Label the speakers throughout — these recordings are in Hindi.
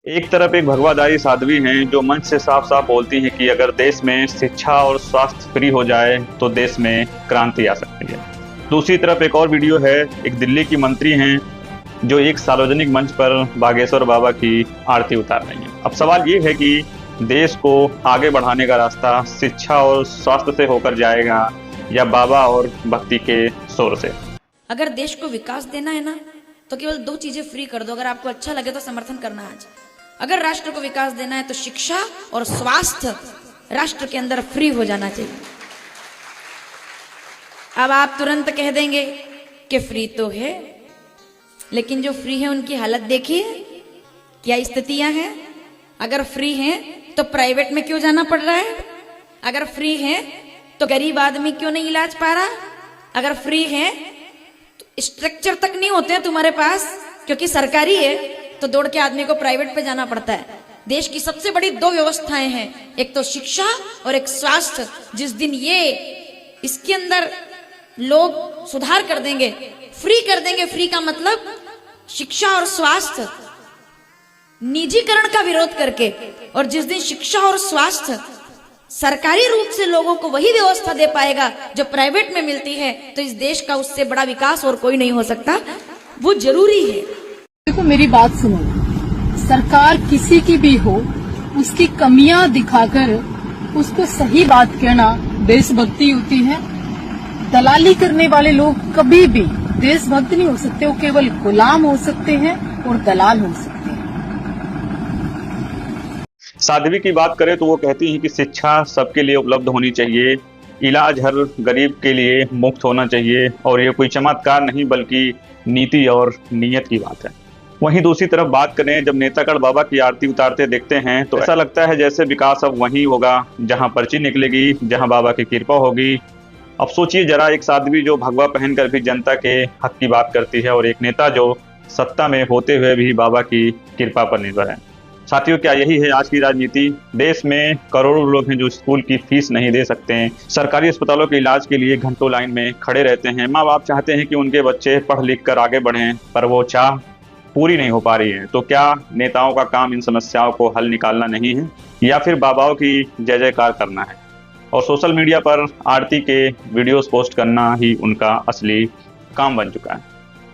Speaker 1: एक तरफ एक भगवादारी साध्वी हैं जो मंच से साफ साफ बोलती हैं कि अगर देश में शिक्षा और स्वास्थ्य फ्री हो जाए तो देश में क्रांति आ सकती है। दूसरी तरफ एक और वीडियो है, एक दिल्ली की मंत्री हैं जो एक सार्वजनिक मंच पर बागेश्वर बाबा की आरती उतार रही हैं। अब सवाल ये है कि देश को आगे बढ़ाने का रास्ता शिक्षा और स्वास्थ्य से होकर जाएगा या बाबा और भक्ति के शोर से।
Speaker 2: अगर देश को विकास देना है ना तो केवल दो चीजें फ्री कर दो। अगर आपको अच्छा लगे तो समर्थन करना आज। अगर राष्ट्र को विकास देना है तो शिक्षा और स्वास्थ्य राष्ट्र के अंदर फ्री हो जाना चाहिए। अब आप तुरंत कह देंगे कि फ्री तो है, लेकिन जो फ्री है उनकी हालत देखिए, क्या स्थितियां हैं। अगर फ्री हैं तो प्राइवेट में क्यों जाना पड़ रहा है? अगर फ्री है तो गरीब आदमी क्यों नहीं इलाज पा रहा? अगर फ्री है तो स्ट्रक्चर तक नहीं होते हैं तुम्हारे पास, क्योंकि सरकारी है तो दौड़ के आदमी को प्राइवेट पे जाना पड़ता है। देश की सबसे बड़ी दो व्यवस्थाएं हैं, एक तो शिक्षा और एक स्वास्थ्य। जिस दिन ये इसके अंदर लोग सुधार कर देंगे, फ्री कर देंगे, फ्री का मतलब शिक्षा और स्वास्थ्य निजीकरण का विरोध करके, और जिस दिन शिक्षा और स्वास्थ्य सरकारी रूप से लोगों को वही व्यवस्था दे पाएगा जो प्राइवेट में मिलती है, तो इस देश का उससे बड़ा विकास और कोई नहीं हो सकता। वो जरूरी है।
Speaker 3: देखो मेरी बात सुनो, सरकार किसी की भी हो उसकी कमियां दिखाकर उसको सही बात कहना देशभक्ति होती है। दलाली करने वाले लोग कभी भी देशभक्त नहीं हो सकते, वो केवल गुलाम हो सकते हैं और दलाल हो सकते हैं।
Speaker 1: साध्वी की बात करें तो वो कहती हैं कि शिक्षा सबके लिए उपलब्ध होनी चाहिए, इलाज हर गरीब के लिए मुफ्त होना चाहिए, और ये कोई चमत्कार नहीं बल्कि नीति और नीयत की बात है। वहीं दूसरी तरफ बात करें, जब नेतागढ़ बाबा की आरती उतारते देखते हैं तो ऐसा लगता है जैसे विकास अब वहीं होगा जहां पर्ची निकलेगी, जहां बाबा की कृपा होगी। अब सोचिए जरा, एक साध्वी जो भगवा पहनकर भी जनता के हक की बात करती है, और एक नेता जो सत्ता में होते हुए भी बाबा की कृपा पर निर्भर है। साथियों, क्या यही है आज की राजनीति? देश में करोड़ों लोग हैं जो स्कूल की फीस नहीं दे सकते हैं, सरकारी अस्पतालों के इलाज के लिए घंटों लाइन में खड़े रहते हैं। माँ बाप चाहते हैं कि उनके बच्चे पढ़ लिख कर आगे बढ़ें, पर वो चाह पूरी नहीं हो पा रही है। तो क्या नेताओं का काम इन समस्याओं को हल निकालना नहीं है, या फिर बाबाओं की जय जयकार करना है और सोशल मीडिया पर आरती के वीडियोस पोस्ट करना ही उनका असली काम बन चुका है?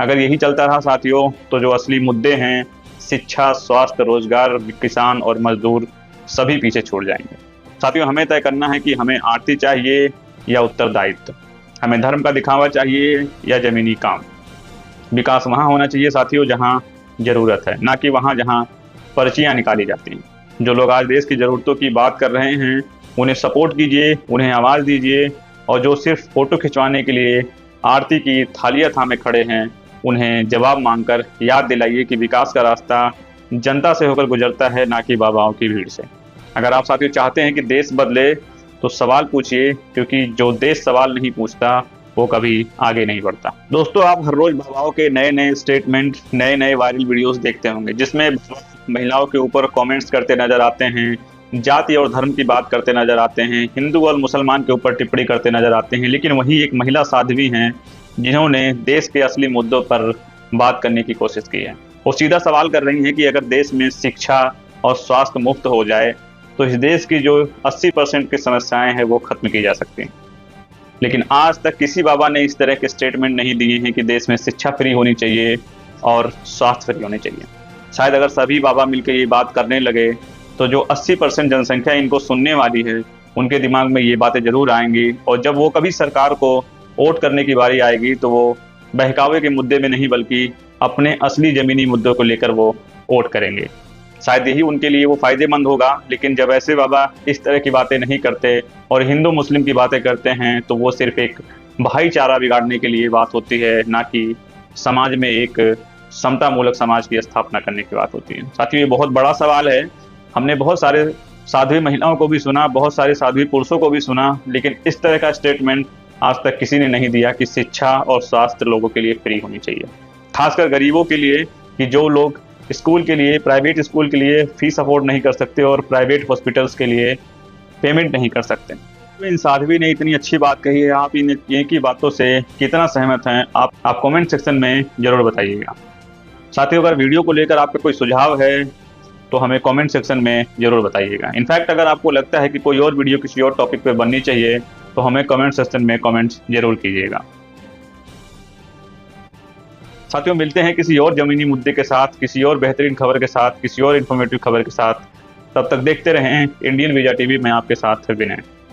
Speaker 1: अगर यही चलता रहा साथियों, तो जो असली मुद्दे हैं शिक्षा, स्वास्थ्य, रोजगार, किसान और मजदूर सभी पीछे छूट जाएंगे। साथियों, हमें तय करना है कि हमें आरती चाहिए या उत्तरदायित्व, हमें धर्म का दिखावा चाहिए या जमीनी काम। विकास वहाँ होना चाहिए साथियों जहाँ जरूरत है, ना कि वहाँ जहाँ पर्चियाँ निकाली जाती हैं। जो लोग आज देश की ज़रूरतों की बात कर रहे हैं उन्हें सपोर्ट कीजिए, उन्हें आवाज़ दीजिए, और जो सिर्फ फोटो खिंचवाने के लिए आरती की थालियाँ थामे खड़े हैं उन्हें जवाब मांगकर याद दिलाइए कि विकास का रास्ता जनता से होकर गुजरता है, ना कि बाबाओं की भीड़ से। अगर आप साथियों चाहते हैं कि देश बदले तो सवाल पूछिए, क्योंकि जो देश सवाल नहीं पूछता वो कभी आगे नहीं बढ़ता। दोस्तों, आप हर रोज बाबाओं के नए नए स्टेटमेंट, नए नए वायरल वीडियोस देखते होंगे जिसमें महिलाओं के ऊपर कमेंट्स करते नजर आते हैं, जाति और धर्म की बात करते नजर आते हैं, हिंदू और मुसलमान के ऊपर टिप्पणी करते नजर आते हैं। लेकिन वही एक महिला साध्वी हैं जिन्होंने देश के असली मुद्दों पर बात करने की कोशिश की है। वो सीधा सवाल कर रही हैं कि अगर देश में शिक्षा और स्वास्थ्य मुफ्त हो जाए तो इस देश की जो 80% की समस्याएं हैं वो खत्म की जा सकती हैं। लेकिन आज तक किसी बाबा ने इस तरह के स्टेटमेंट नहीं दिए हैं कि देश में शिक्षा फ्री होनी चाहिए और स्वास्थ्य फ्री होने चाहिए। शायद अगर सभी बाबा मिलकर ये बात करने लगे तो जो 80% जनसंख्या इनको सुनने वाली है उनके दिमाग में ये बातें जरूर आएंगी, और जब वो कभी सरकार को वोट करने की बारी आएगी तो वो बहकावे के मुद्दे में नहीं बल्कि अपने असली जमीनी मुद्दों को लेकर वो वोट करेंगे। शायद यही उनके लिए वो फायदेमंद होगा। लेकिन जब ऐसे बाबा इस तरह की बातें नहीं करते और हिंदू मुस्लिम की बातें करते हैं तो वो सिर्फ एक भाईचारा बिगाड़ने के लिए बात होती है, ना कि समाज में एक समतामूलक समाज की स्थापना करने की बात होती है। साथियों, ये बहुत बड़ा सवाल है। हमने बहुत सारे साध्वी महिलाओं को भी सुना, बहुत सारे साध्वी पुरुषों को भी सुना, लेकिन इस तरह का स्टेटमेंट आज तक किसी ने नहीं दिया कि शिक्षा और स्वास्थ्य लोगों के लिए फ्री होनी चाहिए, खासकर गरीबों के लिए, कि जो लोग स्कूल के लिए, प्राइवेट स्कूल के लिए फीस अफोर्ड नहीं कर सकते और प्राइवेट हॉस्पिटल्स के लिए पेमेंट नहीं कर सकते। इन साध्वी ने इतनी अच्छी बात कही है, आप इन की बातों से कितना सहमत हैं आप कमेंट सेक्शन में जरूर बताइएगा। साथियों, अगर वीडियो को लेकर आपका कोई सुझाव है तो हमें कमेंट सेक्शन में ज़रूर बताइएगा। इनफैक्ट अगर आपको लगता है कि कोई और वीडियो किसी और टॉपिक पे बननी चाहिए तो हमें कमेंट सेक्शन में कमेंट्स जरूर कीजिएगा। साथियों, मिलते हैं किसी और ज़मीनी मुद्दे के साथ, किसी और बेहतरीन खबर के साथ, किसी और इन्फॉर्मेटिव खबर के साथ। तब तक देखते रहें इंडियन वीजा टीवी। मैं आपके साथ विनय।